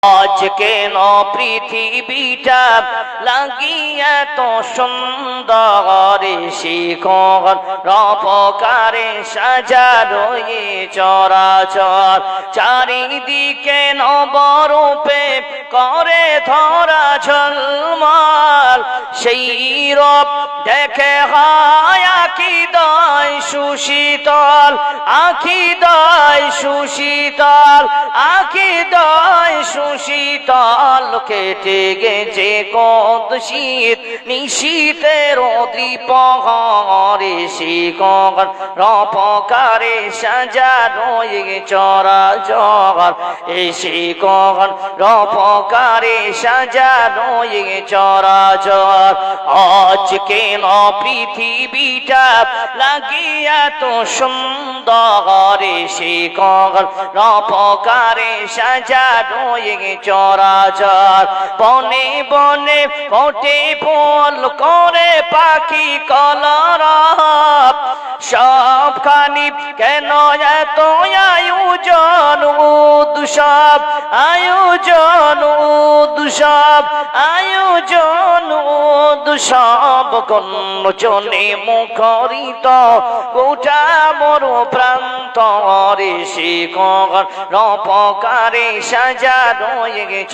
আজ কেন পৃথিবীটা লাগিয়া তো সুন্দর শিখর রপকারে সাজানো চরাচর চারিদিকে নবরূপে করে ধরা ঝলমল সেই রূপ দেখে হয় আকিদায় সুশীতল আকিদায় সুশীতল আকিদায় সুশীতল কেটে গেছে কত শীত নিশীতের দ্বীপহরে শিখর রপকারে সাজানো চরাচর এই শিখর রপকারে সাজানো চরাচর আজ কেন পৃথিবীটা লাগিয়া তো সুন্দর শিখর রপকারে সাজানো চরাচর বনে বনে ফোটে ফুল করে পাখি কলরব সবখানি কেন এত আয়োজন উৎসব আয়োজন উৎসব আয়োজন উৎসব কন্যজনে মুখরিত গোটা মোর প্রান্তরে শিখর রপকারে সাজানো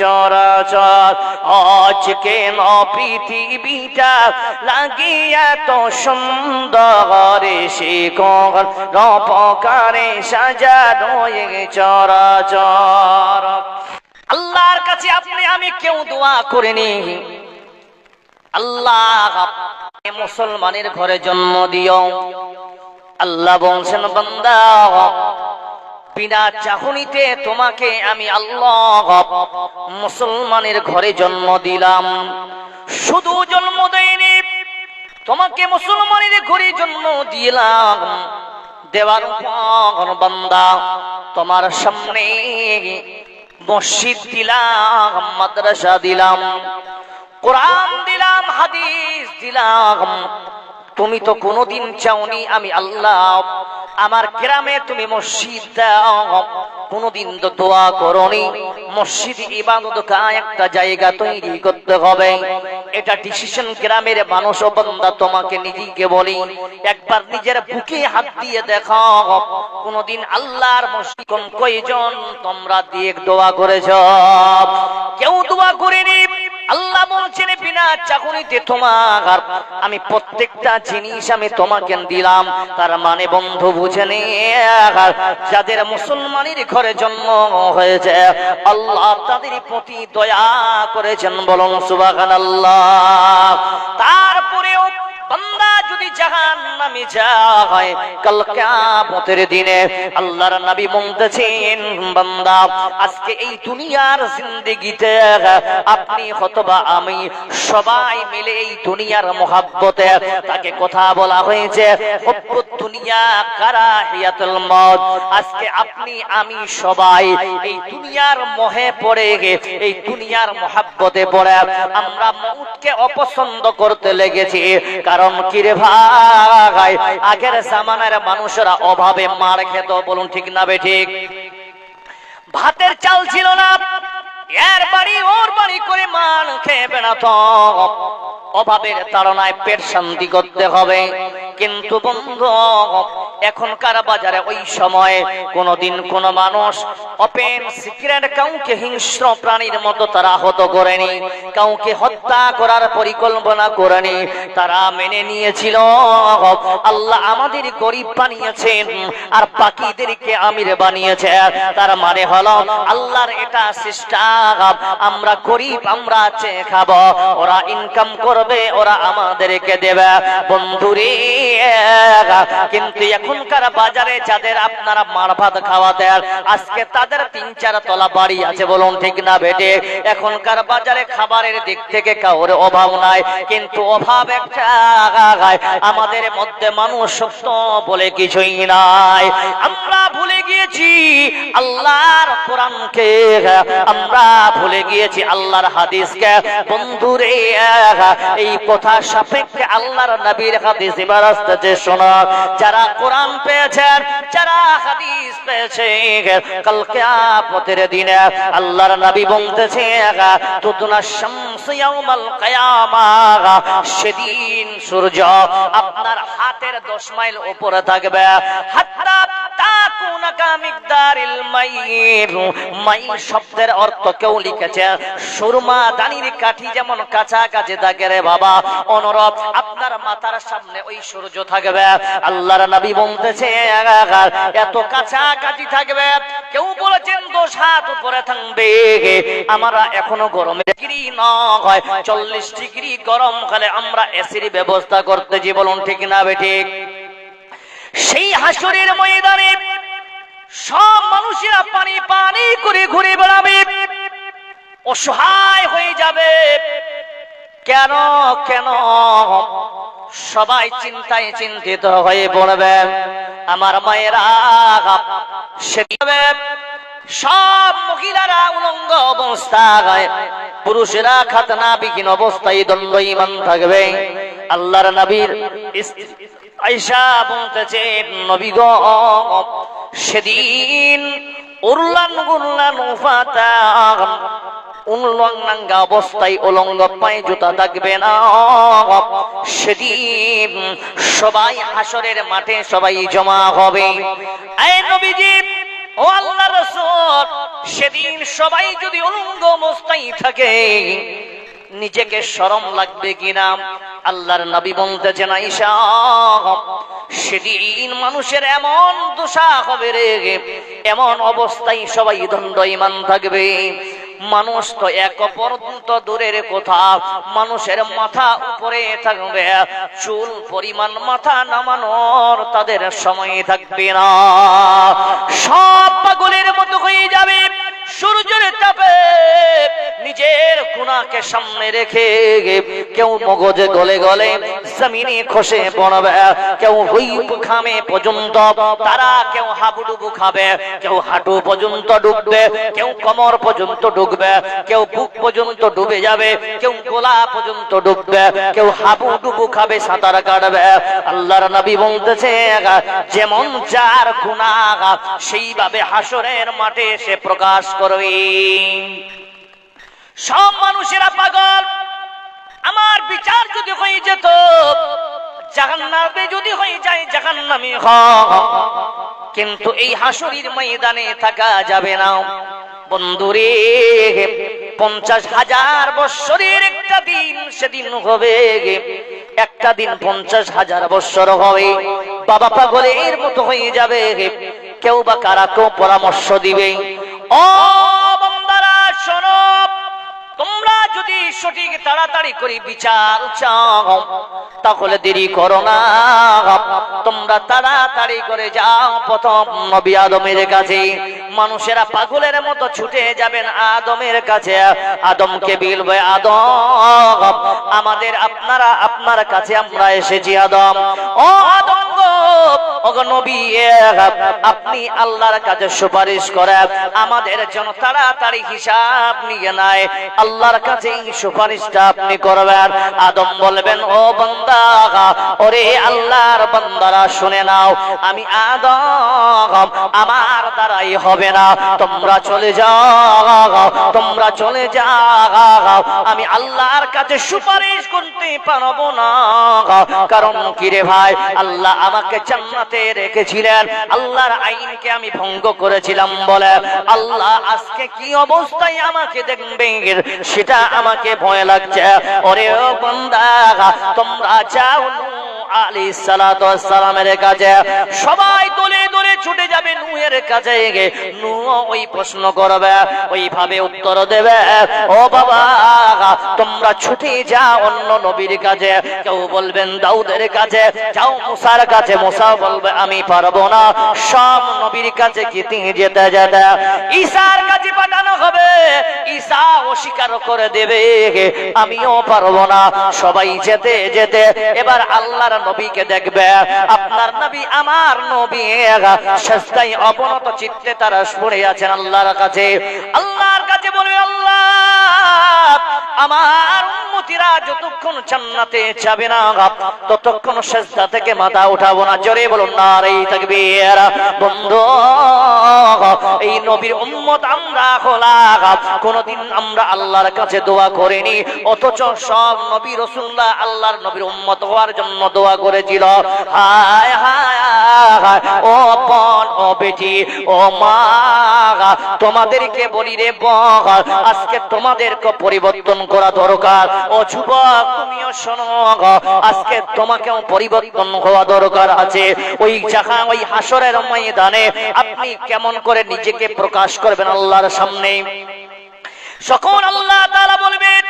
চরাচর আজ কেন পৃথিবীটা লাগিয়া তো সুন্দর শিখর রপকারে সাজানো চরাচর। আল্লাহর কাছে আপনি আমি কেউ দোয়া করিনি, আল্লাহ মুসলমানের ঘরে জন্ম দিও। আল্লাহ বলছেন বান্দা বিনা চাহনিতে তোমাকে আমি আল্লাহ মুসলমানের ঘরে জন্ম দিলাম। শুধু জন্ম দেয়নি, তোমাকে মুসলমানের ঘরে জন্ম দিলাম। দেওয়ার পর বান্দা তোমার সামনে মসজিদ দিলাম, মাদ্রাসা দিলাম, কোরআন দিলাম, হাদিস দিলাম। তুমি তো কোনোদিন চাওনি আমি আল্লাহ আমার গ্রামে তুমি মসজিদ দাও, কোনোদিন তো দোয়া করনি মসজিদ ইবাদত একটা জায়গা তৈরি করতে হবে। এটা ডিসিশন গ্রামের মানুষ ও বান্দা তোমাকে নিজেকে বলি, একবার নিজের বুকে হাত দিয়ে দেখাও কোনোদিন আল্লাহর মসজিদ কয়জন তোমরা দিয়ে দোয়া করেছ? কেউ দোয়া করেনি। আল্লাহ বলছেন বিনা চাকুরিতে তোমার আমি প্রত্যেকটা জিনিস আমি তোমাকে দিলাম। তার মানে বন্ধু বুঝে নে, যাদের মুসলমানের ঘরে জন্ম হয়েছে আল্লাহ তাদের প্রতি দয়া করেছেন, বলুন সুবহানাল্লাহ। তারপরেও বান্দা যদি জাহান্নামে যায় কাল কিয়ামতের দিনে আল্লাহর নবী বলতেছেন বান্দা আজকে এই দুনিয়ার জিন্দেগিতে আপনি অথবা আমি সবাই মিলে এই দুনিয়ার মোহাব্বতে তাকে কথা বলা হয়েছে হুব্বুদ দুনিয়া কারাহিয়াতুল মউত। আজকে আপনি আমি সবাই এই দুনিয়ার মোহে পড়ে গিয়ে এই দুনিয়ার মোহাব্বতে পড়ে আমরা মউতকে অপছন্দ করতে লেগেছি। কারণ কি রে ভাই, আগের জামানার মানুষেরা অভাবে মার খেত, বলুন ঠিক না বেঠিক? ভাতের চাল ছিল না, এর বাড়ি ওর বাড়ি করে মান খেয়ে বেড়াতো, অভাবের তাড়নায় পেট শান্তি করতে হবে। কিন্তু বন্ধু এখনকার বাজারে ওই সময়ে কোনদিন কোন মানুষ ওপেন সিক্রেট কাউকে হিংস্র প্রাণীর মতো তারা আহত করেনি, কাউকে হত্যা করার পরিকল্পনা করেনি। তারা মেনে নিয়েছিল আল্লাহ আমাদের গরিব বানিয়েছেন আর বাকিদেরকে আমির বানিয়েছে। তার মানে হলো আল্লাহর এটা সিস্টেম, আমরা গরিব আমরা চেয়ে খাবো, ওরা ইনকাম করবে ওরা আমাদেরকে দেবে। বন্ধুরে কিন্তু এখনকার বাজারে যাদের আপনারা মার ভাত খাওয়াতে আজকে তাদের ৩-৪ তলা বাড়ি আছে, বলুন ঠিক না বেটে? এখনকার বাজারে খাবারের দিক থেকে কাউর অভাব নাই, কিন্তু অভাব একটা আমাদের মধ্যে মানুষ সত্য বলে কিছুই নাই। আমরা ভুলে গিয়েছি আল্লাহর কোরআনকে, আমরা ভুলে গিয়েছি আল্লাহর হাদিসকে। বন্ধুরে এই কথা সাপেক্ষে আল্লাহর নবীর হাদিস এবার আসতেছে শোনা, যারা কোরআন কোরআন পেয়েছেন, যারা হাদিস পেয়েছে, কাল কিয়ামতের দিনে আল্লাহর নবী বলতেছে তুদনা শামস ইয়াউমাল কিয়ামাহ, সেদিন সূর্য আপনার হাতের 10 মাইল উপরে থাকবে। হাত্তা তাকুনাকা মিকদারিল মাইর, মাইর শব্দের অর্থ কেউ লিখেছে সুরমা দানির কাঠি যেমন কাছাকাছি থাকে রে বাবা, অনুরূপ আপনার মাথার সামনে ওই সূর্য থাকবে। আল্লাহর নবী বলতেছে এত কাছাকাছি থাকবে, কেউ বলেছেন 10 হাত উপরে থাকবে। আমরা এখনো গরমে ডিগ্রি নয় 40 ডিগ্রি গরম কালে আমরা এসির ব্যবস্থা করতেছি, বলুন ঠিক না বেঠিক? সেই হাসরের ময়দানে সব মানুষেরা পানি পানি করে ঘুরে বেড়াবে, অসহায় হয়ে যাবে। কেন কেন? সবাই চিন্তায় চিন্তিত হয়ে পড়বে। আমার মায়েরা সব মহিলারা উলঙ্গ অবস্থায়, পুরুষেরা খাতনাবিহীন অবস্থায় দণ্ডায়মান থাকবে। আল্লাহর নবীর আয়েশা বলতেছেন নবী গো, সেদিন উরলান গুরলান উফাতা, উলঙ্গ অবস্থায় উলঙ্গ পায়ে জুতা থাকবে না। সেদিন সবাই হাসরের মাঠে সবাই জমা হবে। এই নবীজি ও আল্লাহর রাসূল, সেদিন সবাই যদি উলঙ্গ অবস্থায় থাকে নিজেকে শরম লাগবে কিনা? আল্লাহর নবী বলতেছেন আয়েশা, সেদিন মানুষের এমন দশা হবে রে, এমন অবস্থায় সবাই দণ্ডায়মান থাকবে। মানুষ তো এক পর্যন্ত দূরের কথা, মানুষের মাথা উপরে থাকবে, চুল পরিমাণ মাথা নামানোর তাদের সময় থাকবে না। সব পাগলের মতো হয়ে যাবে। সূর্যের তাপে নিজের গুনাহকে সামনে রেখে কেউ মগজে গলে গলে জমিনে খসে পড়বে, কেউ হুইপ খামে পর্যন্ত তারা, কেউ হাবুডুবু খাবে, কেউ হাঁটু পর্যন্ত ডুববে, কেউ কোমর পর্যন্ত ডুববে, কেউ বুক পর্যন্ত ডুবে যাবে, কেউ গলা পর্যন্ত ডুববে, কেউ হাবুডুবু খাবে, সাঁতার কাটবে। আল্লাহর নবী বলতেছে যেমন যার গুনাহ সেইভাবে হাসরের মাঠে এসে প্রকাশ করবে। সব মানুষেরা পাগল। আমার বিচার যদি হয়ে যেত, জাহান্নামে যদি হয়ে যায় জাহান্নামী হয়, কিন্তু এই হাসরের ময়দানে থাকা যাবে না। বন্ধুরে, 50,000 বছরের একটা দিন সেদিন হবে, একটা দিন 50,000 বছর হবে। বাবা পাগলের মতো হয়ে যাবে। কেউ বা কারা কেউ পরামর্শ দিবে, ও বান্দারা শোনো, তোমরা যদি সঠিক তাড়াতাড়ি করে বিচার চাও তাহলে দেরি করো না, তোমরা তাড়াতাড়ি করে যাও প্রথম নবী আদমের কাছে। মানুষেরা পাগলের মতো ছুটে যাবেন আদমের কাছে, আদমকে বলবে আদম আমাদের আপনার কাছে আমরা এসেছি। আদম, ও আদম গো, ওগো নবী, আপনি আল্লাহর কাছে সুপারিশ করে আমাদের জন্য তাড়াতাড়ি হিসাব নিয়ে নেয়, আল্লাহর কাছে এই সুপারিশটা আপনি করবেন। আদম বলবেন ও বান্দা, ওরে আল্লাহর বান্দারা শুনে নাও, আমি আদম আমার দ্বারাই হবে না, তোমরা চলে যাও, তোমরা চলে যাও, আমি আল্লাহর কাছে সুপারিশ করতে পারবো না। কারণ কি রে ভাই, আল্লাহ আমাকে জান্নাতে রেখেছিলেন, আল্লাহর আইনকে আমি ভঙ্গ করেছিলাম বলে আল্লাহ আজকে কি অবস্থায় আমাকে দেখবে সেটা আমাকে ভয় লাগছে। ওরে ও বান্দা, তোমরা যাও আলাইহিস সালাতু ওয়াস সালামের কাছে, সবাই দলে দলে ছুটে যাবে নূহের কাছে। নূহ ওই প্রশ্ন করবে, ওইভাবে উত্তর দেবে। ও বাবা, তোমরা ছুটে যাও অন্য নবীর কাছে। কেউ বলবেন দাউদের কাছে, যাও মুসার কাছে। মুসা বলবে আমি পারবো না। সব নবীর কাছে কি তিনি যেতে যেতে ঈসার কাছে পাঠানো হবে, ঈসা অস্বীকার করে দেবে আমিও পারবো না। সবাই যেতে যেতে এবার আল্লাহর নবীকে দেখবে। আপনার নবী আমার নবী শেষদাই অবনত চিত্তে তারা পড়ে আছেন আল্লাহর কাছে। আল্লাহর কাছে বলবে আল্লাহ আমার উম্মত উম্মতিরা যতক্ষণ জান্নাতে যাবে না ততক্ষণ সিজদা থেকে মাথা উঠাবো না। জোরে বলুন নারে তাকবীর। বন্ধু, এই নবীর উম্মত আমরা হলাম, কোনদিন আমরা আল্লাহর কাছে দোয়া করিনি, অথচ সব নবী রাসূলুল্লাহ আল্লাহর নবীর উম্মত হওয়ার জন্য দোয়া করেছিল। হায় হায় ও বোন, ও বেটি, ও মা, তোমাদেরকে বলি রে বোন, আজকে তোমাদেরকে পরিবর্তন করা দরকার। ও যুবক, তুমিও শোনো, আজকে তোমাকেও পরিবর্তন হওয়া দরকার আছে। ওই জায়গা, ওই হাসরের ময়দানে আপনি কেমন করে নিজেকে প্রকাশ করবেন আল্লাহর সামনে? সকল আল্লাহ তাআলা বলবেন,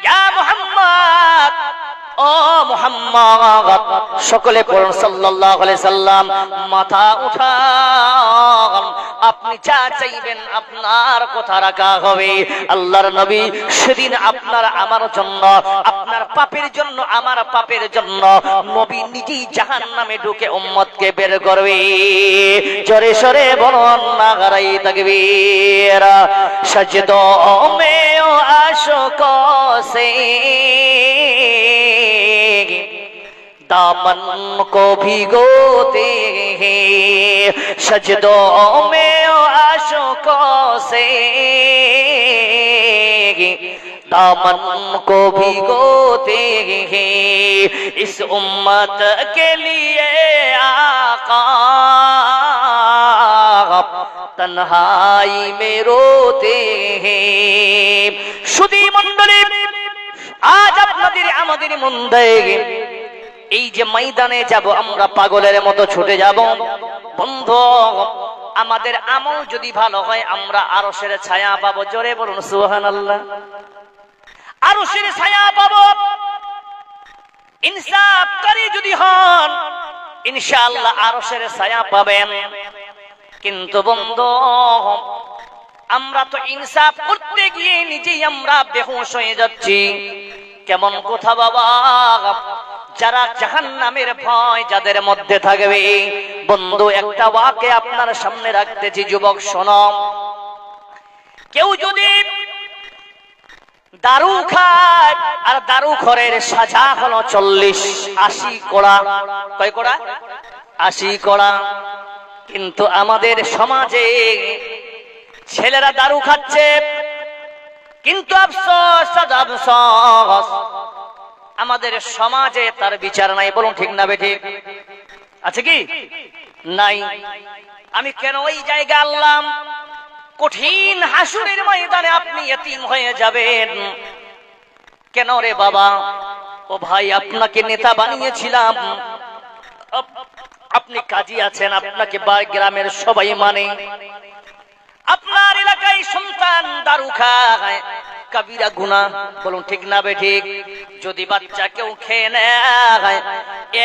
ইয়া মুহাম্মদ, ও মুহাম্মদ, সকলে পড়ুন সাল্লাল্লাহু আলাইহি সাল্লাম, মাথা উঠান, আপনি যা চাইবেন আপনার কথা রাখা হবে। আল্লাহর নবী সেদিন আপনার আমার জন্য, আপনার পাপের জন্য, আমার পাপের জন্য নবী নিজেই জাহান্নামে ঢুকে উম্মতকে বের করবে। জোরে সরে বলুন নারে তাকবীর। সজদো মে ও আশিকো সে दामन को भिगोते हैं, सजदों में आशिकों से दामन को भिगोते हैं, इस उम्मत के लिए आका तन्हाई में रोते हैं। শুধু মণ্ডলী, আজ আপনাদের আমাদের মন দেয়, এই যে ময়দানে যাব আমরা পাগলের মতো ছুটে যাব। বন্ধু, আমাদের আমল যদি ভালো হয় আমরা আরশের ছায়া পাবো। জোরে বলুন সুবহানাল্লাহ। আরশের ছায়া পাবো। ইনসাফকারী যদি হন ইনশাআল্লাহ আরশের ছায়া পাবেন। কিন্তু বন্ধু, আমরা তো ইনসাফ করতে গিয়ে নিজেই আমরা বেহুশ হয়ে যাচ্ছি। কেমন কথা বাবা? যারা জাহান্নামের ভয় যাদের মধ্যে থাকবে, বন্ধু একটা ওয়াকে আপনার সামনে রাখতেছি, যুবক শোনো। কেউ যদি দারু খায়, আর দারু খোরের সাজা হলো 40-80 কোড়া। কয় কোড়া? 80 কোড়া। কিন্তু আমাদের সমাজে ছেলেরা দারু খাচ্ছে, কিন্তু আফসোস আফসোস আমাদের সমাজে তার বিচার নাই। বলুন ঠিক না বেঠিক? আছে কি নাই? আমি কেন ওই জায়গা আনলাম? কঠিন হাসুরের ময়দানে আপনি এতিম হয়ে যাবেন। কেন রে বাবা? ও ভাই, আপনাকে নেতা বানিয়েছিলাম, আপনি কাজী আছেন, আপনাকে গ্রামের সবাই মানে। আপনার এলাকায় সন্তান দারু খায়, কবিরা গুনাহ। বলুন ঠিক না বেঠিক? যদি বাচ্চা কেউ খেয়ে নেয়,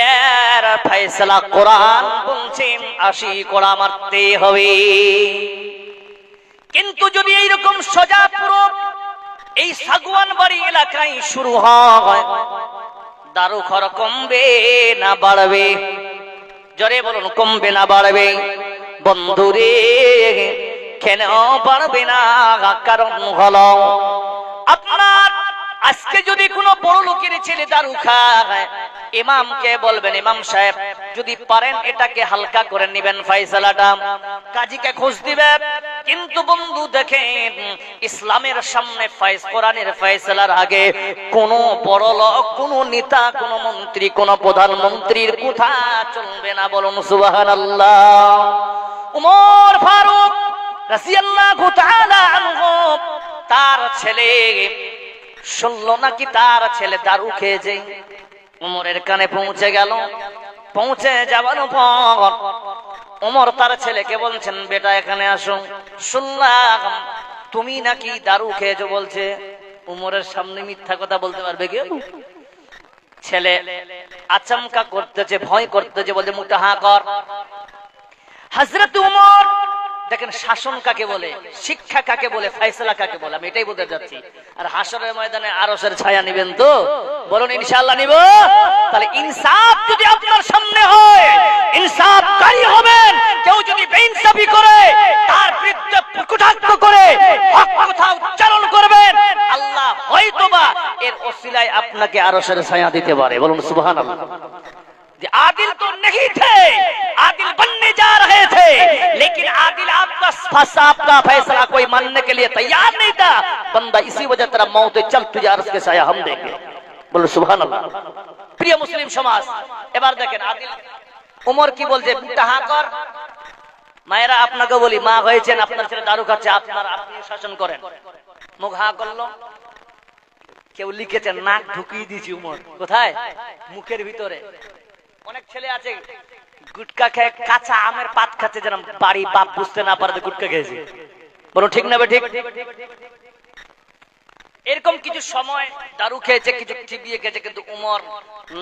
এর ফয়সালা কোরআন বলছেন 80 কোড়া মারতে হবে। কিন্তু যদি এইরকম সজা পুরো এই সাগুয়ান বাড়ি এলাকায় শুরু হয়, দারু খর কমবে না বাড়বে? জোরে বলুন, কমবে না বাড়বে? বন্ধুরে, কেন বাড়বে না? কারণ হলো আপনার আজকে যদি কোনো বড় লোকের ছেলে দারু খায়, ইমামকে বলবেন, ইমাম সাহেব যদি পারেন এটাকে হালকা করে নেবেন ফয়সালাটা, কাজীকে খোঁজ দিবেন। কিন্তু বন্ধু দেখেন, ইসলামের সামনে কোরআনের ফয়সালার আগে কোন বড় লোক, কোন নেতা, কোন মন্ত্রী, কোন প্রধানমন্ত্রীর কথা চলবে না। বলুন সুবহানাল্লাহ। উমর ফারুক রাদিয়াল্লাহু তাআলা আনহু, তার ছেলে শুনলো নাকি তার ছেলে দারু খেয়েছে। উমরের কানে পৌঁছে গেল। পৌঁছে যাওয়ার পর উমর তার ছেলেকে বলছেন, বেটা এখানে আসো, শুনলাম তুমি নাকি দারু খেয়েছো। বলছে, উমরের সামনে মিথ্যা কথা বলতে পারবে কেউ? ছেলে আচমকা করতেছে, ভয় করতেছে, বলছে মুখটা হা কর। হযরত উমর দেখেন, শাসন কাকে বলে, শিক্ষা কাকে বলে, ফয়সালা কাকে বলে, আমি এটাই বলতে যাচ্ছি। আর হাসরের ময়দানে আরশের ছায়া নিবেন তো? বলুন ইনশাআল্লাহ নিব। তাহলে ইনসাফ যদি আপনার সামনে হয়, ইনসাফকারী হবেন। কেউ যদি বেইনসাফি করে, তার বিরুদ্ধে কটাক্ষ করে হক কথা উচ্চারণ করবেন, আল্লাহ হয়তোবা এর ওসিলায় আপনাকে আরশের ছায়া দিতে পারে। বলুন সুবহানাল্লাহ। आदिल तो नहीं थे, आदिल बनने जा रहे थे, लेकिन आदिल आपका फैसला कोई मानने के लिए तैयार नहीं था। बंदा इसी वजह तेरा मौत चल तुझे अर्श के साया हम देंगे। बोलो सुभान अल्लाह। प्रिय मुस्लिम समाज, এবার দেখেন আদিল উমর কি বলছে, টাহা কর। মায়েরা আপনাকে বলি, মা হয়েছেন, আপনার ছেলে দারু খাচ্ছে, আপনি শাসন করেন। মুখ হা করলো, কেউ লিখেছেন নাক ঢুকিয়ে দিয়েছি উমর। কোথায়? মুখের ভিতরে। অনেক ছেলে আছে গুটকা খেয়ে কাঁচা আমের পাত খাচ্ছে, যেন বাড়ি বাপ বুঝতে না পারে গুটকা খেয়েছে। বলো ঠিক না ঠিক? এরকম কিছু সময় দারু খেয়েছে, কিছু চিবিয়ে খেয়েছে, কিন্তু উমর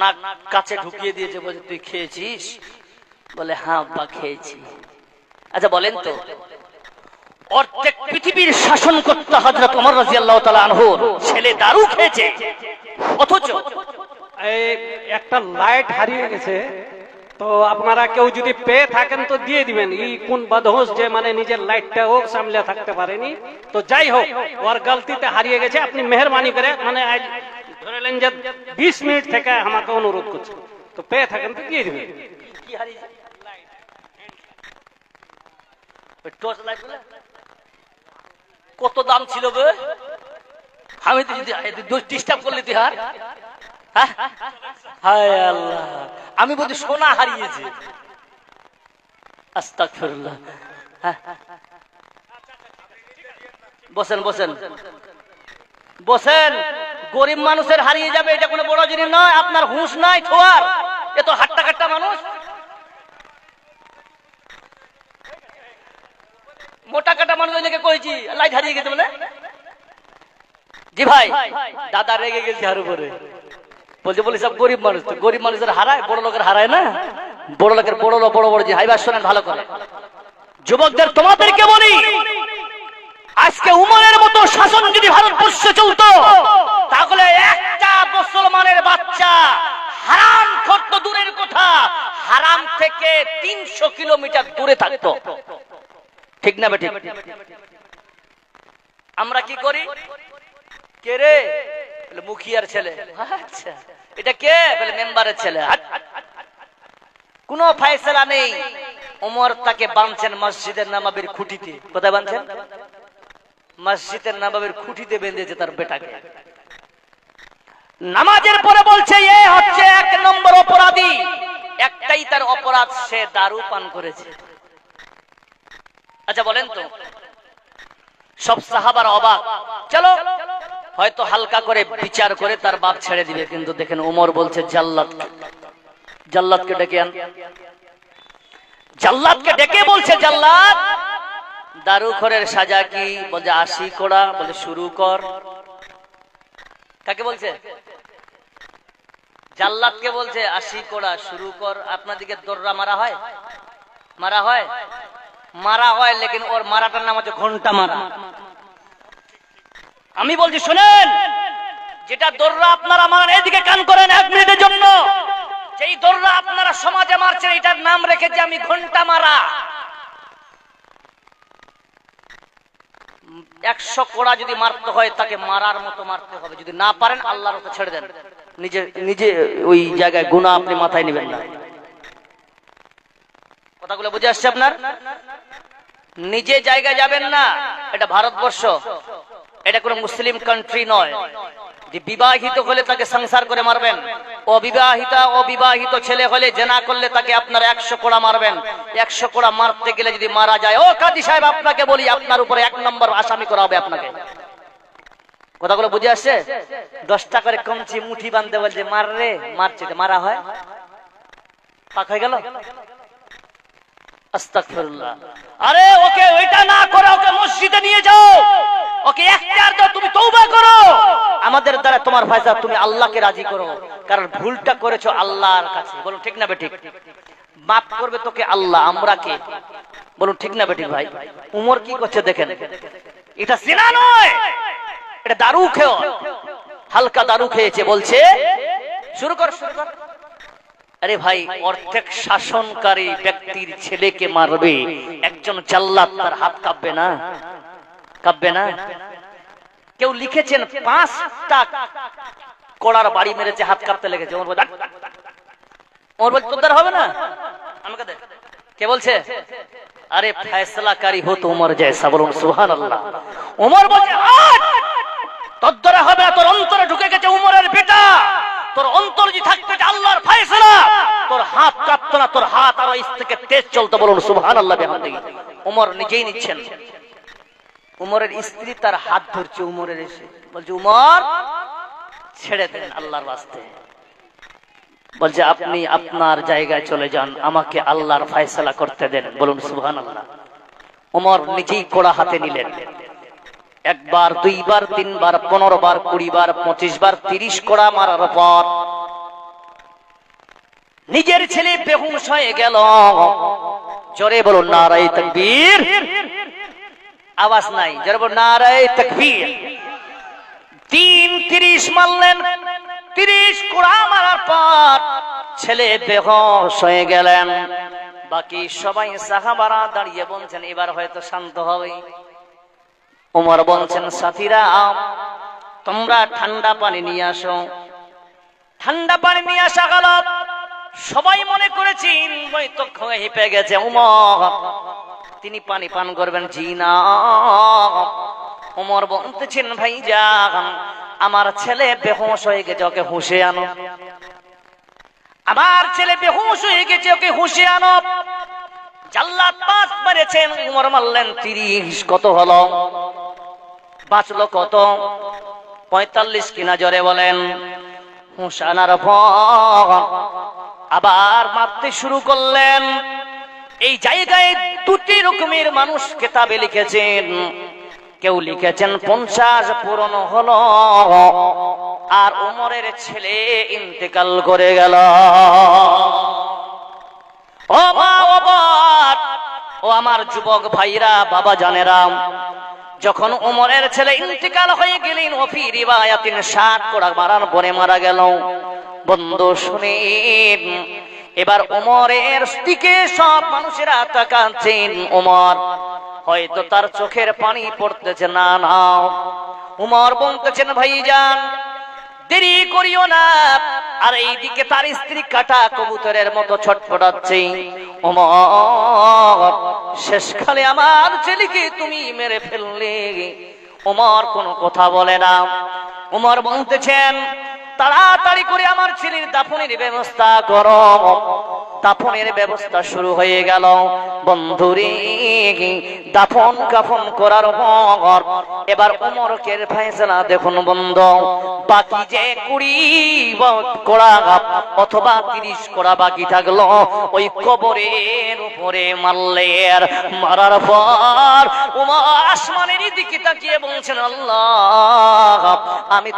নাক কাছে ঢুকিয়ে দিয়েছে, বলে তুই খেয়েছিস? বলে হ্যাঁ আব্বা খেয়েছি। আচ্ছা বলেন তো, অর্ধেক পৃথিবীর শাসন করতে হযরত ওমর রাদিয়াল্লাহু তাআলা আনহুর ছেলে দারু খেয়েছে, অথচ একটা লাইট হারিয়ে গেছে। তো আপনারা কেউ যদি পেয়ে থাকেন তো দিয়ে দিবেন। ই কোন বদহোশ যে মানে নিজের লাইটটাও সামলে থাকতে পারেনি। তো যাই হোক, ওর গলতিতে হারিয়ে গেছে। আপনি মেহরবানি করে মানে আজ ধরেলেন যে 20 মিনিট থেকে আমাকে অনুরোধ করছে, তো পেয়ে থাকেন তো দিয়ে দিবেন। কি হারিয়েছে? টর্চ লাইট বলে কত দাম ছিল গো? আমি তো যদি ডিস্টার্ব করলে তুই হার। হায় আল্লাহ, আমি বলি সোনা হারিয়েছে। আস্তাগফিরুল্লাহ। বসেন বসেন বসেন। গরিব মানুষের হারিয়ে যাবে, এটা কোনো বড় জিনিস নয়। আপনার হুঁশ নাই ছোয়ার, এ তো হাট্টা কাট্টা মানুষ। মোটা কাটা মানুষ ওইদিকে কইছি লাইট হারিয়ে গেছে বলে। জি ভাই, দাদা রেগে গেছে আর উপরে বলছে, বলি সব গরিব মানুষ, তো গরিব মানুষের হারায়, বড় লোকের হারায় না। বড় লোকের বড় লোক বড় বড় যে হাইবার শোনেন ভালো করে। যুবকদের তোমাদেরকে বলি, আজকে উমরের মতো শাসন যদি ভারতবর্ষে চলতো, তাহলে একটা মুসলমানের বাচ্চা হারাম করত দূরের কথা, হারাম থেকে 300 কিলোমিটার দূরে থাকতো। ঠিক না বেঠিক? আমরা কি করি? কে রে? বলে মুখিয়ার ছেলে। আচ্ছা, এটা কে? বলে মেম্বারের ছেলে। কোনো ফয়সালা নেই। ওমর তাকে বাঁধছেন মসজিদের নববীর খুঁটিতে। কোথায় বাঁধছেন? মসজিদের নববীর খুঁটিতে বেঁধেছে তার বেটাকে। নামাজের পরে বলছে এ হচ্ছে 1 নম্বর অপরাধী। একটাই তার অপরাধ, সে দারু পান করেছে। আচ্ছা বলেন তো, সব সাহাবারা অবাক। চলো হয়তো হালকা করে বিচার করে তার বাপ ছেড়ে দিবে, কিন্তু দেখেন ওমর বলছে জাল্লাদকে ডেকে আন। জাল্লাদকে ডেকে বলছে, জাল্লাদ দারুখোরের সাজা কি? বলছে 80 কোড়া। বলে শুরু কর। কাকে বলছে? জাল্লাদকে বলছে 80 কোড়া শুরু কর। আপনাদিকে দর্রা মারা হয়? মারা হয়? মারা হয়, লেকিন ওর মারাটার নাম হচ্ছে ঘন্টা মারা। আমি বলছি শুনেন, যেটা দর্রা আপনারা মারেন, এদিকে কান করেন 1 মিনিটের জন্য। যেই দর্রা আপনারা সমাজে মারছেন, এটার নাম রেখেছি আমি ঘন্টা মারা। 100 কোড়া যদি মারতে হয়, তাকে মারার মতো মারতে হবে। যদি না পারেন আল্লাহর উপর ছেড়ে দেন, নিজে ওই জায়গায় গুনাহ আপনি মাথায় নেবেন না। কথাগুলো বুঝে আসছে আপনার? নিজে জায়গায় যাবেন না। এটা ভারতবর্ষ, এটা কোনো মুসলিম কান্ট্রি নয় যে বিবাহিত হলে তাকে সংসার করে মারবেন, অবিবাহিত ছেলে হলে জেনা করলে তাকে আপনারা 100 কোড়া মারবেন। 100 কোড়া মারতে গেলে যদি মারা যায়, ও কাজী সাহেব আপনাকে বলি, আপনার উপরে 1 নম্বর আসামি করা হবে আপনাকে। কথাগুলো বুঝে আসছে? 10টা করে কমছি মুঠি বাঁধতে বলছে, মার রে, মারছে, মারা হয়, পাক হয়ে গেল। আস্তাগফিরুল্লাহ। আরে ওকে ওইটা না করে ওকে মসজিদে নিয়ে যাও, ওকে ইখতিয়ার দাও, তুমি তওবা করো। আমাদের দ্বারা তোমার ফয়সালা তুমি আল্লাহকে রাজি করো, কারণ ভুলটা করেছো আল্লাহর কাছে। বলুন ঠিক না বেঠিক? মাফ করবে তোকে আল্লাহ, আমরা কে? বলুন ঠিক না বেঠিক ভাই? উমর কি করছে দেখেন, এটা জিনা নয়, এটা দারু খেয়ে, হালকা দারু খেয়েছে। বলছে শুরু কর, শুরু কর। আরে ভাই, অর্ধেক শাসনকারী ব্যক্তির ছেলেকে মারবে একজন জাল্লাদ, তার হাত কাঁপবে না? কাঁপবে না? কেউ লিখেছেন 5টা কোড়ার বাড়ি মেরেছে, হাত কাঁপতে লেগেছে। ওমর বলছে তোর দ্বারা হবে না, আমাকে দে। কে বলছে? আরে ফয়সালাকারী হতো উমর জয়সা, বলুন সুবহানাল্লাহ। উমর বলছে তোর দ্বারা হবে না, তোর অন্তরে ঢুকে গেছে উমরের বেটা, তোর অন্তর যদি থাকতে আল্লাহর ফয়সালা, তোর হাত কাঁপতো না, তোর হাত আরো ইস থেকে তেজ চলতো, বলুন সুবহানাল্লাহ বিহামদিহি। উমর নিজেই নিচ্ছেন। উমরের স্ত্রী তার হাত ধরছে, উমরের এসে বলছে উমর ছেড়ে দেন আল্লাহর ওয়াস্তে। বলছে আপনি আপনার জায়গায় চলে যান, আমাকে আল্লাহর ফয়সালা করতে দেন, বলুন সুবহানাল্লাহ। উমর নিজেই কোড়া হাতে নিলেন। 1 বার 2 বার 3 বার 15 বার 20 বার 25 বার 30 কোড়া মারার পর নিজের ছেলে বেহুশ হয়ে গেল। জোরে বলুন নারায়ে তাকবীর। আওয়াজ নাই, জোরে বলুন নারায়ে তাকবীর। 30 মারলেন। 30 কোড়া মারার পর ছেলে বেহুশ হয়ে গেলেন। বাকি সবাই সাহাবারা দাঁড়িয়ে বলছেন এবার হয়তো শান্ত হবে। ওমর বলছেন সাথীরা তোমরা ঠান্ডা পানি নিয়ে আসো। ঠান্ডা পানি নিয়ে আসা গেল। সবাই মনে করেছেন হয়তো হেঁপে গেছে ওমর, তিনি পানি পান করবেন। জি না, ওমর বলতেছেন ভাইজান আমার ছেলে বেহুশ হয়ে গেছে, ওকে হুঁশে আনো। আমার ছেলে বেহুশ হয়ে গেছে, ওকে হুঁশে আনো। জাল্লাদ 5 মেরেছেন, উমর মারলেন 30। কত হলো? বাঁচলো কত? 45 কিনা, জোরে বলেন। হুঁশ আনার পর আবার মারতে শুরু করলেন। এই জায়গায় 2টি রকমের মানুষ কিতাবে লিখেছেন। কেউ লিখেছেন 50 পূরণ হলো আর উমরের ছেলে ইন্তেকাল করে গেল। ও মা বাবা, ও আমার যুবক ভাইরা, বাবা জানেরা, যখন উমরের ছেলে ইন্তেকাল হয়ে গেলেন, ওফি রিওয়ায়াতিন 60 কোড়া মারার পরে মারা গেল। বন্ধু শুনেন, এবার উমরের দিকে সব মানুষেরা তাকাচ্ছেন। উমর হয়তো তার চোখের পানি পড়তেছে না। না, উমর বলতেছেন ভাইজান দেরি করিও না। আর এইদিকে তার স্ত্রী কাটা কবুতরের মতো ছটফটাচ্ছে। ওমর শেষকালে আমার ছেলেকে তুমি মেরে ফেললে। ওমর কোনো কথা বলে না। ওমর বলতেছেন তাড়াতাড়ি করে আমার ছেলের দাফনের ব্যবস্থা করো। দাফনের ব্যবস্থা শুরু হয়ে গেল। বন্ধুরে দাফন কাফন করার পর এবার উমরকে ফয়সালা দেখুন বন্ধু, বাকি যে 20 কোড়া অথবা 30 কোড়া বাকি থাকলো ওই কবরের উপরে মারলেন। মারার পর উমর আসমানের দিকে তাকিয়ে বলছেন আল্লাহ আমি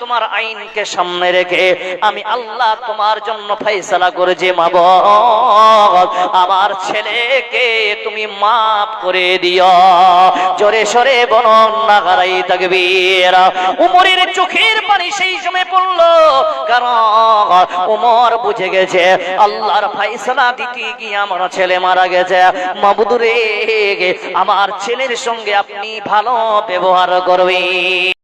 তোমার আইনকে সামনে রেখে আমি আল্লাহ তোমার জন্য ফয়সালা করেছি। মাবুদ আমার ছেলেকে তুমি মাফ করে দিও। জোরে সরে বলুন নারায়ে তাকবীর। উমরের চোখের পানি সেই সময় পড়লো, কারণ উমর বুঝে গেছে আল্লাহর ফয়সালা দিতে গিয়ে আমার ছেলে মারা গেছে। মাবুদ রে আমার ছেলের সঙ্গে আপনি ভালো ব্যবহার করবেন।